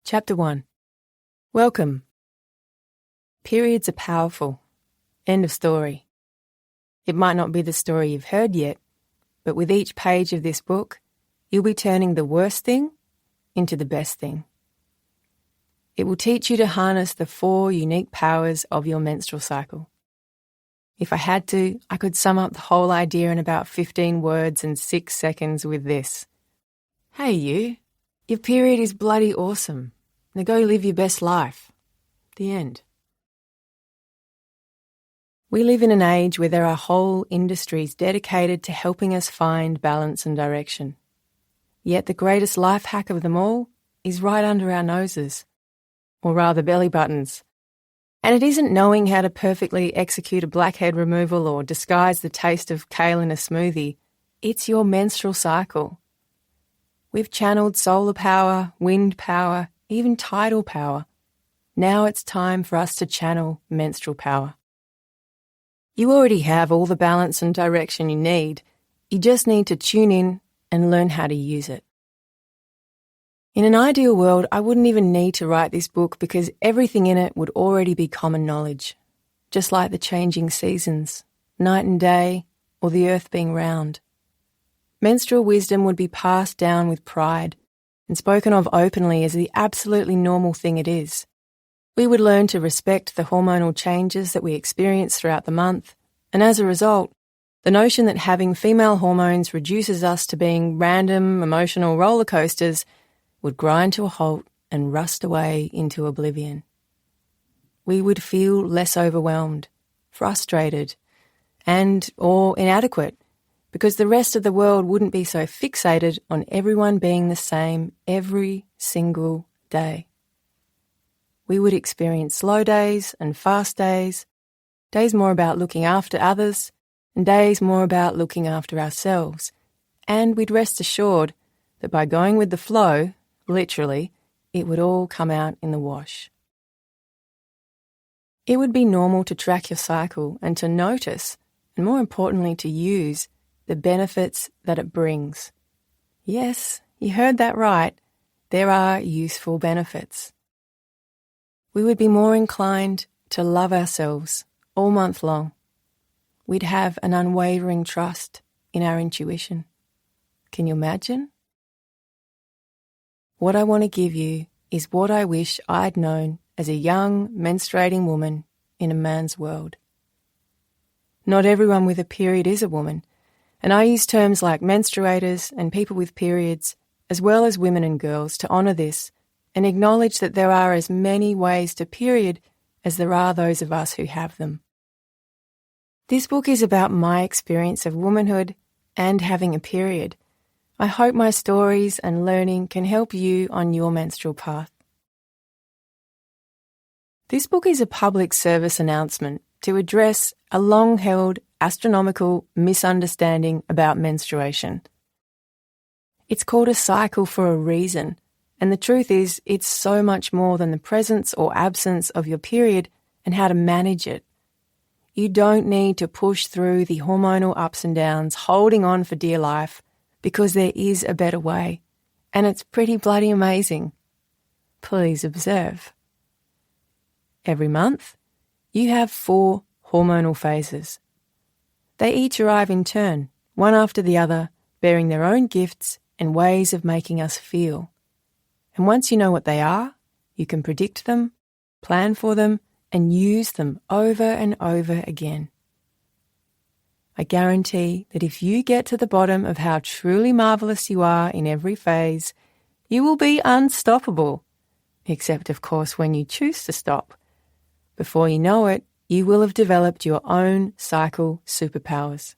Chapter 1. Welcome. Periods are powerful. End of story. It might not be the story you've heard yet, but with each page of this book, you'll be turning the worst thing into the best thing. It will teach you to harness the 4 unique powers of your menstrual cycle. If I had to, I could sum up the whole idea in about 15 words and 6 seconds with this. Hey you, your period is bloody awesome. Now go live your best life. The end. We live in an age where there are whole industries dedicated to helping us find balance and direction. Yet the greatest life hack of them all is right under our noses, or rather belly buttons. And it isn't knowing how to perfectly execute a blackhead removal or disguise the taste of kale in a smoothie. It's your menstrual cycle. We've channeled solar power, wind power, even tidal power. Now it's time for us to channel menstrual power. You already have all the balance and direction you need. You just need to tune in and learn how to use it. In an ideal world, I wouldn't even need to write this book because everything in it would already be common knowledge, just like the changing seasons, night and day, or the earth being round. Menstrual wisdom would be passed down with pride and spoken of openly as the absolutely normal thing it is. We would learn to respect the hormonal changes that we experience throughout the month, and as a result, the notion that having female hormones reduces us to being random emotional roller coasters would grind to a halt and rust away into oblivion. We would feel less overwhelmed, frustrated, or inadequate, because the rest of the world wouldn't be so fixated on everyone being the same every single day. We would experience slow days and fast days, days more about looking after others, and days more about looking after ourselves, and we'd rest assured that by going with the flow, literally, it would all come out in the wash. It would be normal to track your cycle and to notice, and more importantly to use, the benefits that it brings. Yes, you heard that right. There are useful benefits. We would be more inclined to love ourselves all month long. We'd have an unwavering trust in our intuition. Can you imagine? What I want to give you is what I wish I'd known as a young, menstruating woman in a man's world. Not everyone with a period is a woman, and I use terms like menstruators and people with periods, as well as women and girls, to honour this and acknowledge that there are as many ways to period as there are those of us who have them. This book is about my experience of womanhood and having a period. I hope my stories and learning can help you on your menstrual path. This book is a public service announcement to address a long-held astronomical misunderstanding about menstruation. It's called a cycle for a reason, and the truth is it's so much more than the presence or absence of your period and how to manage it. You don't need to push through the hormonal ups and downs, holding on for dear life, because there is a better way, and it's pretty bloody amazing. Please observe. Every month, you have 4 hormonal phases. They each arrive in turn, one after the other, bearing their own gifts and ways of making us feel. And once you know what they are, you can predict them, plan for them, and use them over and over again. I guarantee that if you get to the bottom of how truly marvellous you are in every phase, you will be unstoppable. Except, of course, when you choose to stop. Before you know it, you will have developed your own cycle superpowers.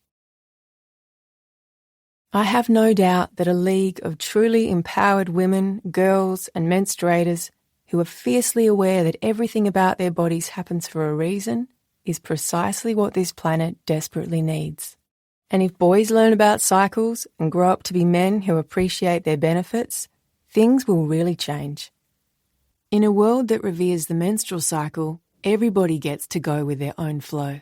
I have no doubt that a league of truly empowered women, girls, and menstruators who are fiercely aware that everything about their bodies happens for a reason is precisely what this planet desperately needs. And if boys learn about cycles and grow up to be men who appreciate their benefits, things will really change. In a world that reveres the menstrual cycle, everybody gets to go with their own flow.